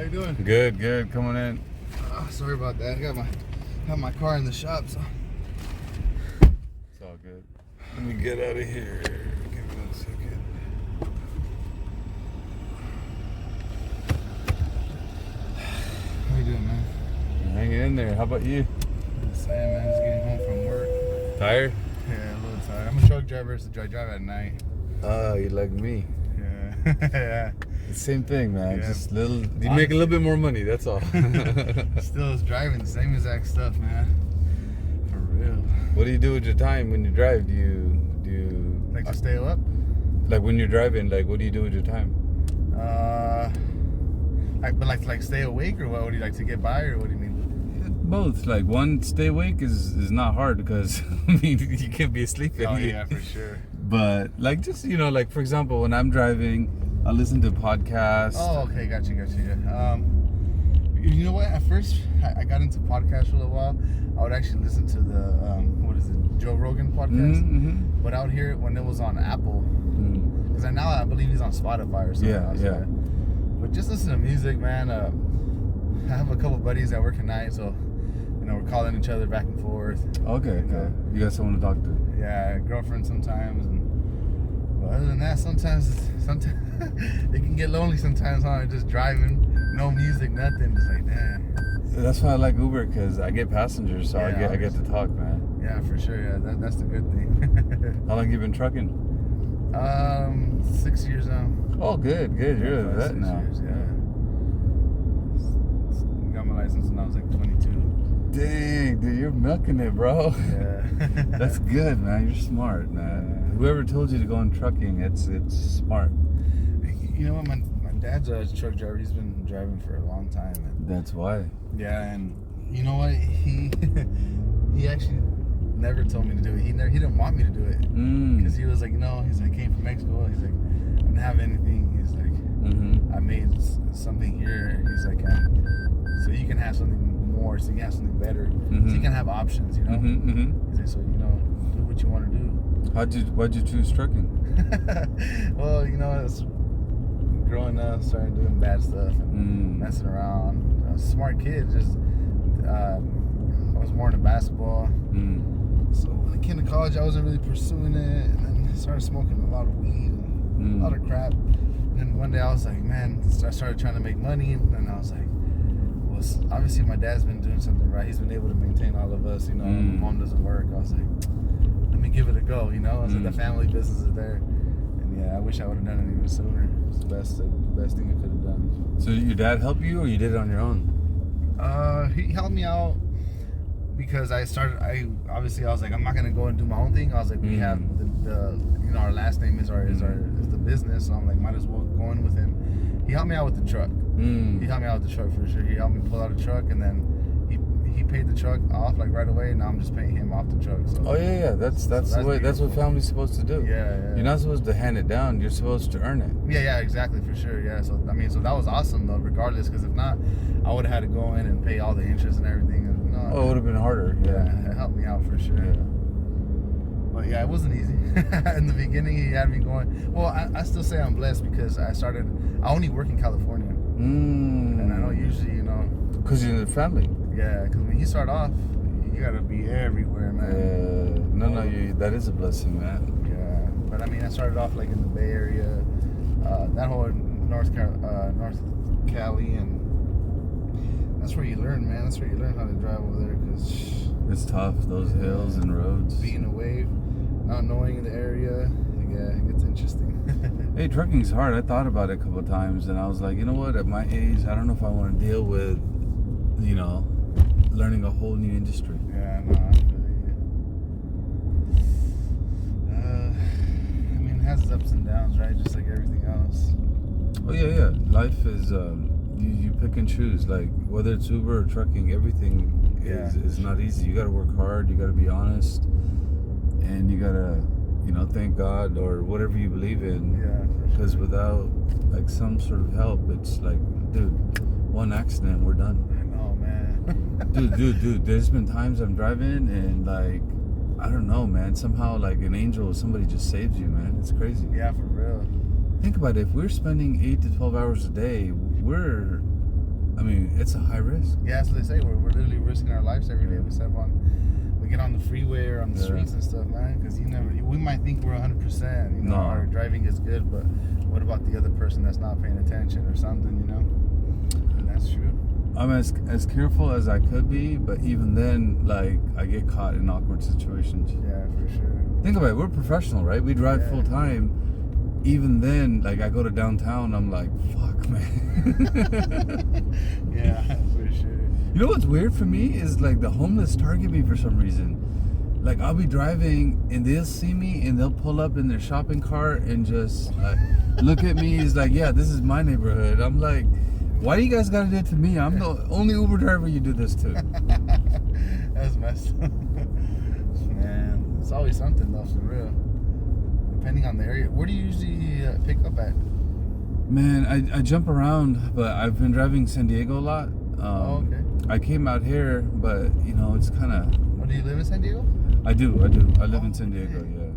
you doing? Good. Coming in. Sorry about that. I got my car in the shop, so. It's all good. Let me get out of here. Give me 1 second. How you doing, man? I'm hanging in there. How about you? Same, man. Just getting home from work. Tired? Yeah, a little tired. I'm a truck driver, so I drive at night. Oh, you like me. Yeah. Yeah. The same thing, man. Yeah. Just little. You make a little bit more money. That's all. Still is driving the same exact stuff, man. For real. What do you do with your time when you drive? Do you Like to stay up? like when you're driving? Like, what do you do with your time? Like stay awake, or what? Would you like to get by, or what do you mean? Both. Like, one, stay awake is not hard because I mean you can be asleep. Oh yeah, for sure. But like, just like, for example, when I'm driving, I listen to podcasts. Oh, okay, got you. Yeah. You know what? At first, I got into podcasts for a little while. I would actually listen to the Joe Rogan podcast. Mm-hmm. But out here, when it was on Apple, because now I believe he's on Spotify or something. Yeah. But just listen to music, man. I have a couple buddies that work at night, so we're calling each other back and forth. Okay. You got someone to talk to. Yeah, girlfriend sometimes. But other than that, sometimes it can get lonely sometimes, huh? Just driving, no music, nothing. Just like, damn. That's why I like Uber, because I get passengers, so Yeah, I get to talk, man. Yeah, for sure. Yeah, that's the good thing. How long you been trucking? 6 years now. Oh, good. You're a vet 6 now. years, yeah. Got my license when I was like 22. Dang, dude, you're milking it, bro. Yeah. That's good, man. You're smart, man. Whoever told you to go in trucking, it's smart. You know what? My dad's a truck driver. He's been driving for a long time. And That's why. yeah, and you know what? He actually never told me to do it. He didn't want me to do it because he was like, he's like, came from Mexico. He's like, I didn't have anything. He's like, I made something here. He's like, so you can have something more, so you can have something better, so you can have options, He's like, so do what you want to do. Why'd you choose trucking? Well, it's growing up, starting doing bad stuff and messing around. I was a smart kid, just I was more into basketball. So when I came to college, I wasn't really pursuing it, and then I started smoking a lot of weed and a lot of crap. And then one day I was like, man, I started trying to make money, and I was like, well, obviously my dad's been doing something right. He's been able to maintain all of us, My mom doesn't work. I was like, let me give it a go, I was like, the family business is there. And yeah, I wish I would have done it even sooner. It's the best thing I could have done. So your dad helped you, or you did it on your own? He helped me out because I was like, I'm not gonna go and do my own thing. I was like, we have the our last name is the business, so I'm like, might as well go in with him. He helped me out with the truck. He helped me out with the truck for sure. He helped me pull out a truck, and then he paid the truck off like right away. Now I'm just paying him off the truck. So. Oh yeah. That's the way. That's what family's supposed to do. Yeah. You're not supposed to hand it down. You're supposed to earn it. Yeah, exactly, for sure. Yeah. So so that was awesome though, regardless, because if not, I would have had to go in and pay all the interest and everything. And, it would have been harder. Yeah, it helped me out for sure. Yeah. But yeah, it wasn't easy. In the beginning, he had me going. Well, I still say I'm blessed because I only work in California. And I know usually, Because you're in the family. Yeah, because when you start off, you got to be everywhere, man. No, that is a blessing, man. Yeah, but I mean, I started off like in the Bay Area, that whole North Cali, and that's where you learn, man. That's where you learn how to drive over there, because it's tough, those hills and roads. Being away, not knowing the area, yeah, it gets interesting. Hey, trucking's hard. I thought about it a couple of times, and I was like, you know what? At my age, I don't know if I want to deal with, learning a whole new industry. Yeah, no, I feel you. I mean, it has its ups and downs, right? Just like everything else. Oh yeah. Life is you pick and choose. Like whether it's Uber or trucking, everything is not easy. You got to work hard. You got to be honest, and you got to thank God or whatever you believe in. Yeah. Because without like some sort of help, it's like, dude, one accident, we're done. I know, man. dude. There's been times I'm driving and like, I don't know, man. Somehow like an angel or somebody just saves you, man. It's crazy. Yeah, for real. Think about it. If we're spending 8 to 12 hours a day, we're I mean, it's a high risk. Yeah, that's what they say. We're literally risking our lives every day. We get on the freeway or on the streets and stuff, man. Because we might think we're 100%. You know, our driving is good, but what about the other person that's not paying attention or something? You know, and that's true. I'm as careful as I could be, but even then, like, I get caught in awkward situations. Yeah, for sure. Think about it. We're professional, right? We drive full time. Even then, like, I go to downtown, I'm like, fuck, man. Yeah, for sure. You know what's weird for me is, like, the homeless target me for some reason. Like, I'll be driving and they'll see me and they'll pull up in their shopping cart and just look at me. It's like, yeah, this is my neighborhood. I'm like, why do you guys gotta do it to me? I'm the only Uber driver you do this to. That's messed up. Man, it's always something though, for real. Depending on the area. Where do you usually pick up at? Man, I jump around, but I've been driving San Diego a lot. Okay. I came out here, but, you know, it's kind of... Oh, do you live in San Diego? I do. I live in San Diego, yeah.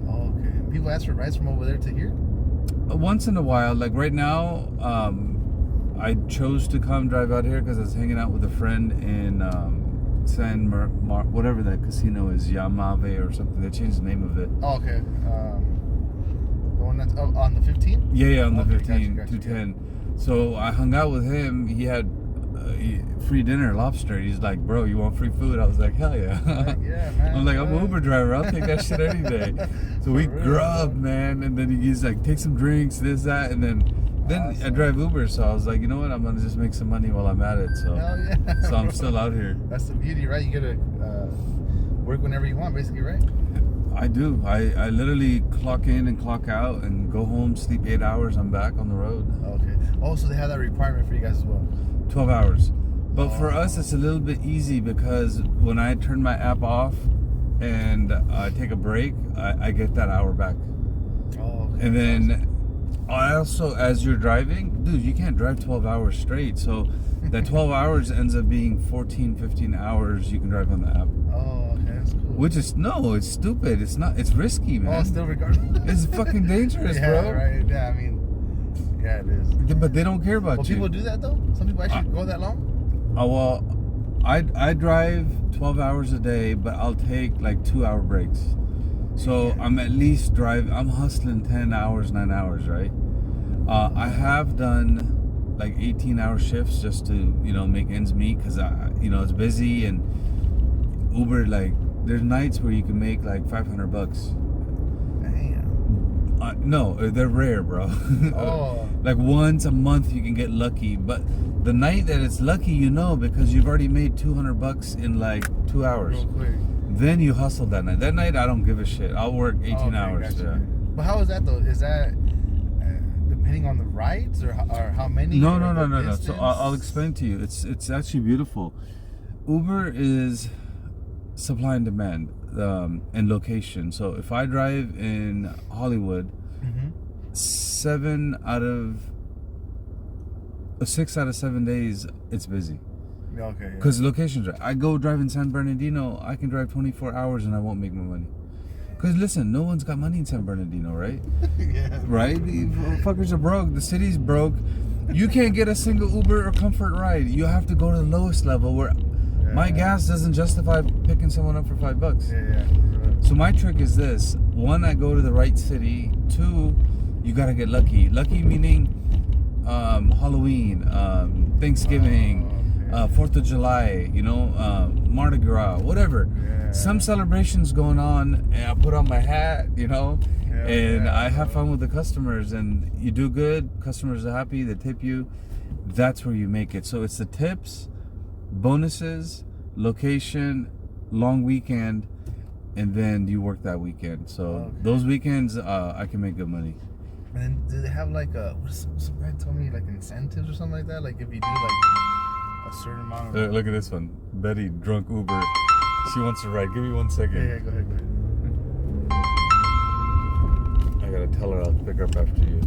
Oh, okay. People ask for rides from over there to here? Once in a while. Like right now, I chose to come drive out here because I was hanging out with a friend in whatever that casino is, Yamave or something. They changed the name of it. Oh, okay. The one that's on the 15? Yeah, on the 15, gotcha. 210. So I hung out with him. He had free dinner, lobster. He's like, bro, you want free food? I was like, hell yeah. Yeah, man. I'm like, I'm an Uber driver. I'll take that shit any day. So we grubbed, man. And then he's like, take some drinks, this, that. And then awesome. I drive Uber. So I was like, you know what? I'm going to just make some money while I'm at it. So, hell yeah. So I'm still out here. That's the beauty, right? You get to work whenever you want, basically, right? I do. I literally clock in and clock out and go home, sleep 8 hours. I'm back on the road. Okay. Oh, so they have that requirement for you guys as well? 12 hours. But for us, it's a little bit easy because when I turn my app off and I take a break, I get that hour back. Oh, okay. And then I also, as you're driving, dude, you can't drive 12 hours straight. So that 12 hours ends up being 14, 15 hours you can drive on the app. Oh, okay. That's cool. Which is, no, it's stupid. It's not, it's risky, man. Oh, still regardless. It's fucking dangerous, bro. Right. Yeah, I mean, yeah, it is. But they don't care about you. People do that, though? Some people actually go that long? Oh, well, I drive 12 hours a day, but I'll take like 2-hour breaks. So I'm at least I'm hustling 10 hours, 9 hours, right? I have done like 18-hour shifts just to, you know, make ends meet because, you know, it's busy and Uber, like, there's nights where you can make like $500. No, they're rare, bro. Oh. Like once a month you can get lucky, but the night that it's lucky, you know, because you've already made $200 in like 2 hours. Real quick. Then you hustle that night. That night I don't give a shit. I'll work 18 hours. Gotcha. Yeah. But how is that though? Is that depending on the rides or how many? No. So I'll explain to you. It's actually beautiful. Uber is supply and demand and location. So if I drive in Hollywood, 6 out of 7 days it's busy. Okay. Because locations. I go drive in San Bernardino, I can drive 24 hours and I won't make my money. Because listen, no one's got money in San Bernardino, right? Yeah. Right? The fuckers are broke. The city's broke. You can't get a single Uber or Comfort ride. You have to go to the lowest level where my gas doesn't justify picking someone up for $5. Yeah. So my trick is this: 1, I go to the right city. 2, you gotta get lucky. Lucky meaning Halloween, Thanksgiving, 4th of July, you know, Mardi Gras, whatever. Yeah. Some celebrations going on, and I put on my hat, you know, and I have fun with the customers, and you do good. Customers are happy. They tip you. That's where you make it. So it's the tips, bonuses, location, long weekend, and then you work that weekend. So those weekends, I can make good money. And then do they have like some guy told me like incentives or something like that? Like if you do like a certain amount of... Look at this one. Betty, drunk Uber. She wants to ride. Give me 1 second. Yeah, go ahead. I gotta tell her I'll pick her up after you.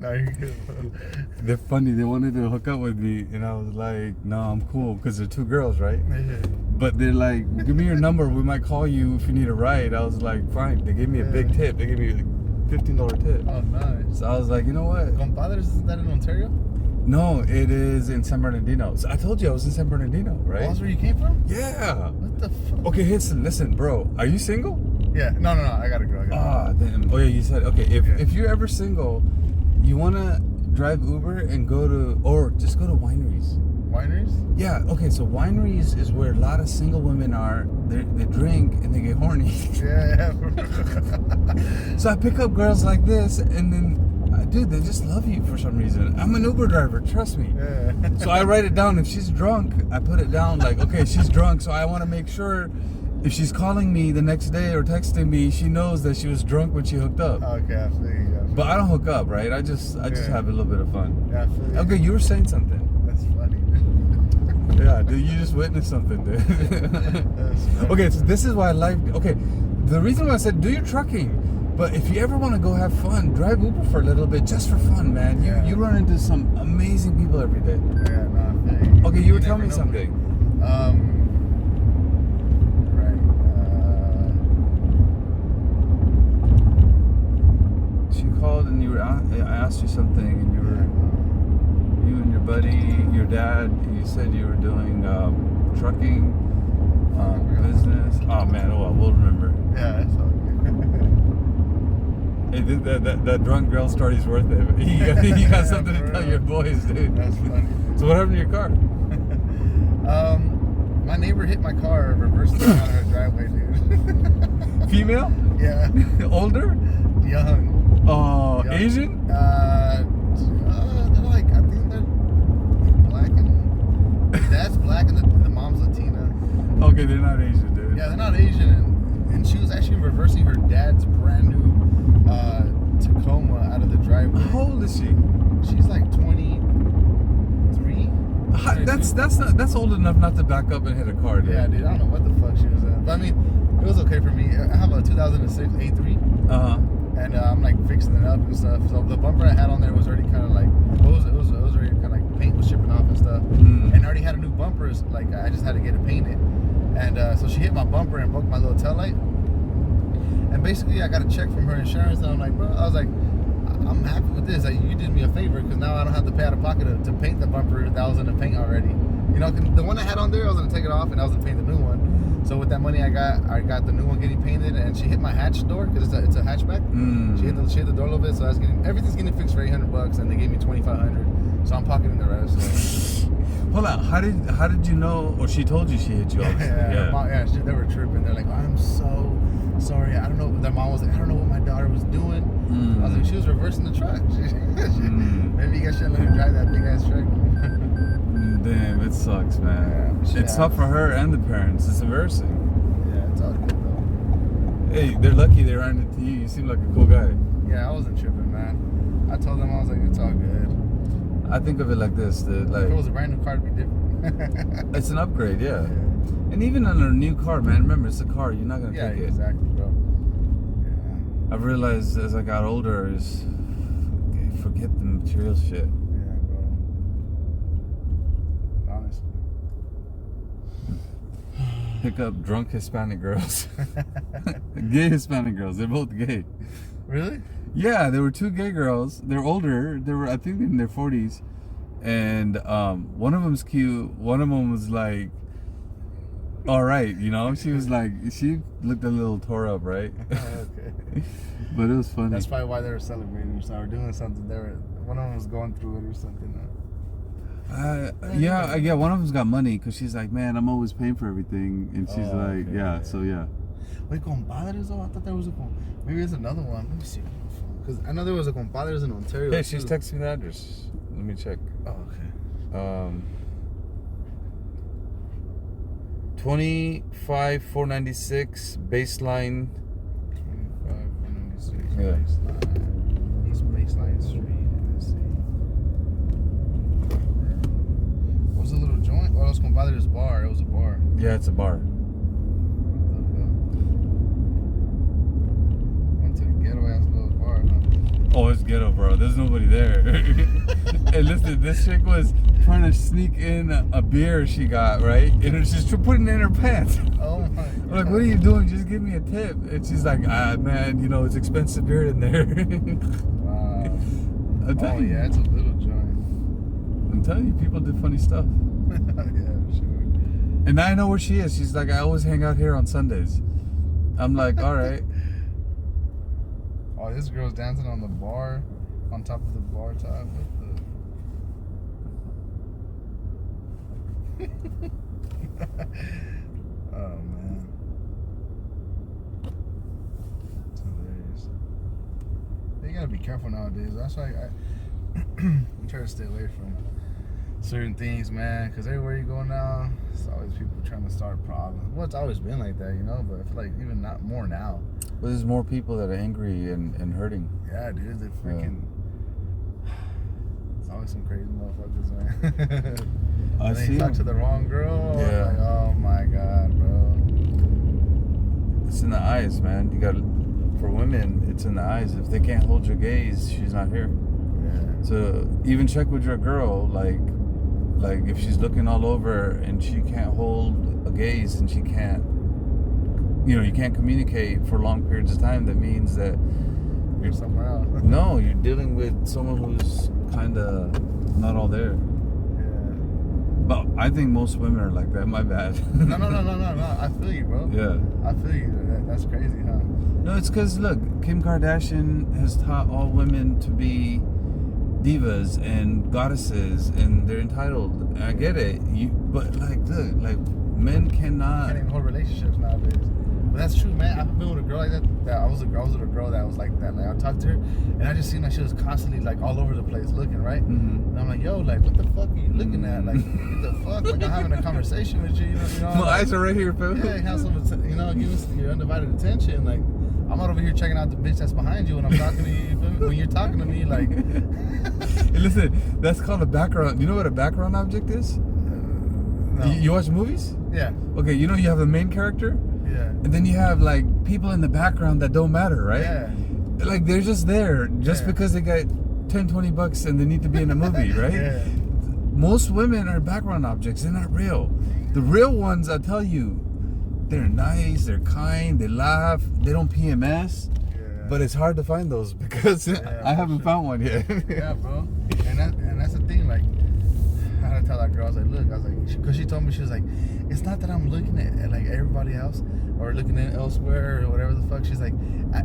No, you're good, bro. They're funny. They wanted to hook up with me, and I was like, no, I'm cool, because they're two girls, right? Yeah. But they're like, give me your number. We might call you if you need a ride. I was like, fine. They gave me a big tip. They gave me a $15 tip. Oh, nice. So I was like, you know what? Compadres, isn't that in Ontario? No, it is in San Bernardino. So I told you I was in San Bernardino, right? Oh, that's where you came from? Yeah. What the fuck? Okay, listen, bro. Are you single? Yeah. No. I gotta go. Damn. Oh, yeah, you said, okay, if you're ever single, you want to drive Uber and just go to wineries. Wineries? Yeah, okay, so wineries is where a lot of single women are. They drink and they get horny. Yeah. So I pick up girls like this, and then, dude, they just love you for some reason. I'm an Uber driver, trust me. Yeah. So I write it down. If she's drunk, I put it down like, okay, she's drunk, so I want to make sure if she's calling me the next day or texting me, she knows that she was drunk when she hooked up. Okay, I feel you. But I don't hook up, right? I just have a little bit of fun. Yeah, I feel you. Okay, you were saying something. That's funny. Yeah, dude, you just witnessed something, dude. Okay, so this is why I like. Okay, the reason why I said do your trucking, but if you ever want to go have fun, drive Uber for a little bit just for fun, man. You run into some amazing people every day. Yeah, no, I feel you. Okay, you were telling me something. Right. She called and I asked you something, and you and your buddy, your dad, you said you were doing trucking business. Oh man, we'll remember. Yeah, that's all good. Hey, that drunk girl story's worth it. You got something to tell your boys, dude. That's funny. So what happened to your car? My neighbor hit my car reversing down her driveway, dude. Female? Yeah. Older? Young. Oh, Young. Asian? They're like, I think they're black and dad's black and the mom's Latina. Okay, they're not Asian, dude. Yeah, they're not Asian, and she was actually reversing her dad's brand new Tacoma out of the driveway. How old is she? She's like 23. That's old enough not to back up and hit a car, dude. Yeah, dude, I don't know what the fuck she was at. But I mean, it was okay for me. I have a 2006 A3. And I'm like fixing it up and stuff. So the bumper I had on there was already kind of like, it was already kind of like paint was shipping off and stuff. And I already had a new bumper, so like I just had to get it painted. And so she hit my bumper and broke my little taillight. And basically I got a check from her insurance, and I'm like, bro, I was like, I'm happy with this. Like, you did me a favor, because now I don't have to pay out of pocket to paint the bumper that was in the paint already. You know, the one I had on there, I was gonna take it off and I was gonna paint the new one. So with that money I got the new one getting painted, and she hit my hatch door because it's a hatchback. She hit the door a little bit, so everything's getting fixed for $800, and they gave me $2,500. So I'm pocketing the rest. So. Hold on, how did you know? Or she told you she hit you? Yeah. They were tripping. They're like, I'm so sorry. I don't know. Their mom was like, I don't know what my daughter was doing. I was like, she was reversing the truck. Maybe you guys shouldn't let her drive that big ass truck. Damn, it sucks, man. Yeah, it's tough for her and the parents. It's embarrassing. Yeah, it's all good though. Hey, they're lucky they ran into you. You seem like a cool guy. Yeah, I wasn't tripping, man. I told them, I was like, it's all good. I think of it like this, dude. Like, if it was a brand new car, it'd be different. It's an upgrade, yeah. And even on a new car, man, remember, it's a car. You're not going to take it. Yeah, exactly, bro. Yeah. I've realized as I got older is forget the material shit. Yeah, bro. Honestly. Pick up drunk Hispanic girls. Gay Hispanic girls. They're both gay. Really? Yeah, there were two gay girls. They're older. They were, I think, in their 40s. And one of them's cute. One of them was like, all right, you know? She was like, she looked a little tore up, right? Okay. But it was funny. That's probably why they were celebrating or something, or doing something. One of them was going through it or something. Yeah, one of them's got money because she's like, man, I'm always paying for everything. And she's like, okay, yeah, so yeah. Wait, compadres? Oh, I thought there was maybe there's another one. Let me see. Because I know there was a compadres in Ontario. Hey, she's texting the address. Let me check. Oh, okay. 25496 baseline. 25496 Yeah. baseline. East Baseline Street. Let's see. What was the little joint? Oh, it was compadres bar. It was a bar. Yeah, it's a bar. Went to the ghetto ass little bar, huh? Oh, it's ghetto, bro. There's nobody there. And listen, this chick was trying to sneak in a beer she got, right? And it's just putting it in her pants. Oh my God. I'm like, what are you doing? Just give me a tip. And she's like, man, you know, it's expensive beer in there. Wow. I'm telling you. Yeah, it's a little joint. I'm telling you, people do funny stuff. Yeah, sure. And now I know where she is. She's like, I always hang out here on Sundays. I'm like, all right. Oh, this girl's dancing on the bar, on top of the bar top with the. Oh man, it's hilarious. You gotta be careful nowadays. That's why I try to stay away from certain things, man. Because everywhere you go now, it's always people trying to start problems. Well, it's always been like that, you know. But I feel like even not more now. But there's more people that are angry and hurting. Yeah, dude, they freaking. Yeah. It's always some crazy motherfuckers, man. I see. see. Talk to the wrong girl. Yeah. Like, oh my God, bro. It's in the eyes, man. You got for women. It's in the eyes. If they can't hold your gaze, she's not here. Yeah. So even check with your girl, like if she's looking all over and she can't hold a gaze and she can't. You know, you can't communicate for long periods of time. That means that You're somewhere else. no, you're dealing with someone who's kind of not all there. Yeah. But I think most women are like that. My bad. No. I feel you, bro. Yeah. I feel you. That's crazy, huh? No, it's because look, Kim Kardashian has taught all women to be divas and goddesses, and they're entitled. I get it. But like, look, like men cannot. Can't even hold relationships nowadays. But that's true, man. I've been with a girl like that. I was with a girl that was like that. Like I talked to her, and I just seen like she was constantly like all over the place looking, right? Mm-hmm. And I'm like, yo, like what the fuck are you looking at? Like what the fuck? Like I'm having a conversation with you, you know? My like, eyes are right here, Phil. Yeah, have some, you know, give us your undivided attention. Like I'm not over here checking out the bitch that's behind you when I'm talking to you. You feel me? When you're talking to me, like. Hey, listen, that's called a background. You know what a background object is? No. You watch movies? Yeah. Okay, you know you have the main character, Yeah. and then you have like people in the background that don't matter, right? Yeah. Like they're just there just Yeah. because they got $10-20 and they need to be in a movie, right? Yeah. Most women are background objects. They're not real. The real ones, I tell you, they're nice, they're kind, they laugh, they don't PMS. Yeah. But it's hard to find those because I haven't found one yet. Yeah, bro. And that's the thing. Like, I had to tell that girl. I was like, because she told me, she was like, it's not that I'm looking at like everybody else or looking at elsewhere or whatever the fuck. She's like,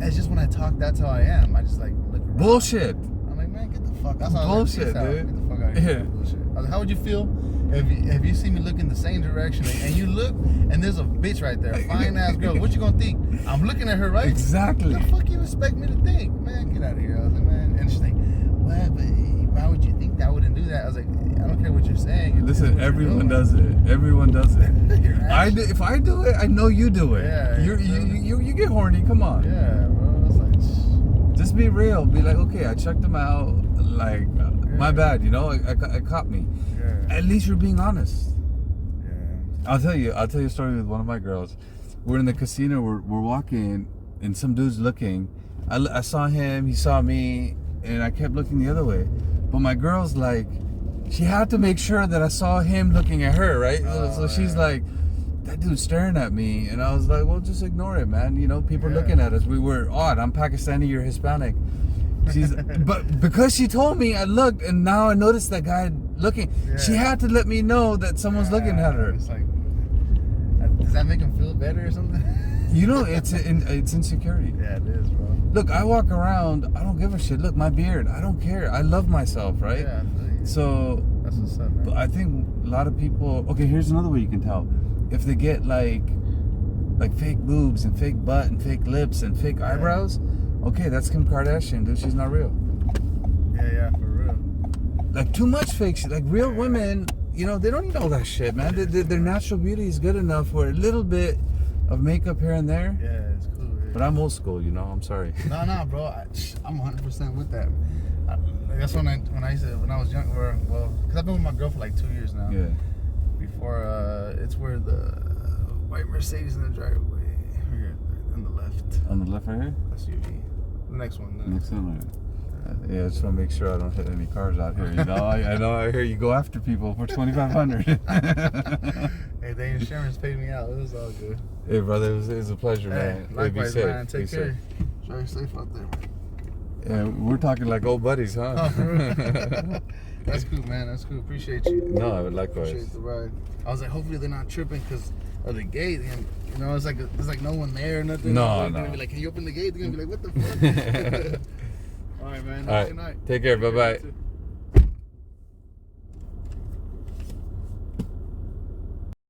it's just when I talk, that's how I am. I just like look around. Bullshit. I'm like, man, get the fuck. That's Bullshit, like, dude. Get the fuck out of here. Yeah. Bullshit. I was like, how would you feel if you see me looking the same direction and you look and there's a bitch right there, a fine ass girl? What you gonna think? I'm looking at her, right? Exactly. What the fuck you expect me to think? Man, get out of here. I was like, man. And she's like, well, but why would you think that? I wouldn't do that. I was like, I don't care what you're saying. Listen, everyone does it. Everyone does it. If I do it, I know you do it. Yeah, you get horny. Come on. Yeah, bro. It's like, just be real. Be like, okay, I checked them out. Like, my bad. You know, I caught me. yeah. At least you're being honest. Yeah. I'll tell you a story with one of my girls. We're in the casino. We're walking, and some dude's looking. I saw him. He saw me, and I kept looking the other way. But my girl's like, she had to make sure that I saw him looking at her, right? So she's like, that dude's staring at me. And I was like, well, just ignore it, man. You know, people are looking at us. We were odd. I'm Pakistani, you're Hispanic. But because she told me, I looked, and now I noticed that guy looking. Yeah. She had to let me know that someone's looking at her. It's like, does that make him feel better or something? You know, it's insecurity. Yeah, it is, bro. Look, I walk around, I don't give a shit. Look, my beard, I don't care. I love myself, right? Yeah, I feel you. So that's what's up, man. But I think a lot of people. Okay, here's another way you can tell. If they get like fake boobs and fake butt and fake lips and fake eyebrows, okay, that's Kim Kardashian, dude. She's not real. Yeah, for real. Like too much fake shit. Like real women, you know, they don't need all that shit, man. Their natural beauty is good enough for a little bit of makeup here and there. Yeah, it's cool. Yeah. But I'm old school, you know. I'm sorry. No, bro. I'm 100% with that. That's when I was young. Well, because I've been with my girl for like 2 years now. Yeah. Before, it's where the white Mercedes in the driveway. Here, on the left. On the left right here? SUV. The next one. Next one. Yeah, I just want to make sure I don't hit any cars out here. You know, I know I hear you go after people for $2,500. Hey, the insurance paid me out. It was all good. Hey, brother, it was a pleasure, man. Likewise, be safe. man. Take care. Drive safe out there, man. Yeah, we're talking like old buddies, huh? That's cool, man. That's cool. Appreciate you. No, likewise. Appreciate the ride. I was like, hopefully they're not tripping because of the gate. And, you know, it's like there's like no one there or nothing. No, They're no. gonna be like, can you open the gate? They're gonna be like, what the fuck? All right, man. All right. Good night. Take care. Bye-bye.